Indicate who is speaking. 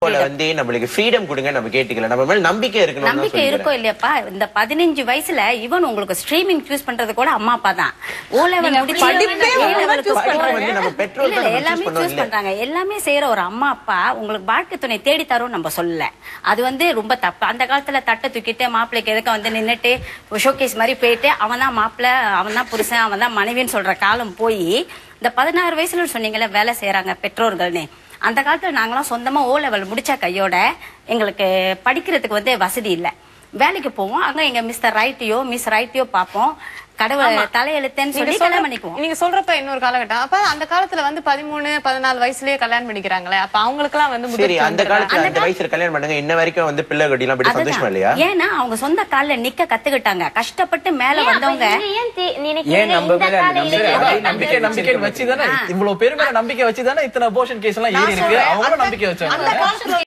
Speaker 1: வந்து நம்மளுக்கு ஃப்ரீடம் கொடுங்க நம்ம கேட்டுக்கல நம்ம மேல நம்பிக்கை இருக்கணும்
Speaker 2: நம்பிக்கை இருக்கோ இல்லையாப்பா இந்த 15 வயசுல ஈவன் உங்களுக்கு ஸ்ட்ரீமிங் சூஸ் பண்றது கூட அம்மா அப்பா தான் ஓ லெவல் முடிச்சு எல்லாமே சூஸ் பண்றாங்க எல்லாமே செய்யற ஒரு அம்மா அப்பா உங்களுக்கு வாழ்க்கை துணை தேடி தரும் நம்ம சொல்லல அது வந்து ரொம்ப தப்பு அந்த காலத்துல தட்டை தூக்கிட்டு மாப்பிள்ளைக்கு எதுக்க வந்து நின்னுட்டு ஷோகேஸ் மாதிரி போயிட்டு அவன் தான் மாப்பிள்ளை அவன் தான் புருஷன் அவன் தான் மனைவின்னு சொல்ற காலம் போய் இந்த 16 வயசுல சொன்னீங்கல்ல வேலை செய்யறாங்க பெற்றோர்கள்னு அந்த காலத்துல நாங்களாம் சொந்தமா ஓ லெவல் முடிச்ச கையோட எங்களுக்கு படிக்கிறதுக்கு வந்து வசதி இல்ல வேலைக்கு போவோம் அங்க எங்க மிஸ்டர் ரைட்டியோ மிஸ் ரைட்டியோ பாப்போம் கடவுள் தலையெழுத்தேன்னு சொல்லி கல்யாணம் பண்ணிக்குவோம்
Speaker 3: நீங்க சொல்றப்ப இன்னொரு காலகட்டம் அப்ப அந்த காலத்துல வந்து 13-14 வயசுலயே கல்யாணம் பண்ணிக்கிறாங்களே அப்ப அவங்களுக்கு எல்லாம் வந்து
Speaker 1: சரி அந்த காலத்துல அந்த வயசுல கல்யாணம் பண்ணுங்க இன்ன வரைக்கும் வந்து பிள்ளை கட்டி எல்லாம் படி சந்தோஷமா இல்லையா
Speaker 2: ஏன்னா அவங்க சொந்த கால்ல நிக்க கத்துக்கிட்டாங்க கஷ்டப்பட்டு மேல வந்தவங்க
Speaker 4: ஏன் நம்ம நம்பிக்கை வச்சுதானே இவ்வளவு பெருமை நம்பிக்கை வச்சுதானே இத்தனை அபோர்ஷன் கேஸ் எல்லாம் ஏறி இருக்கு அவங்களும் நம்பிக்கை வச்சாங்க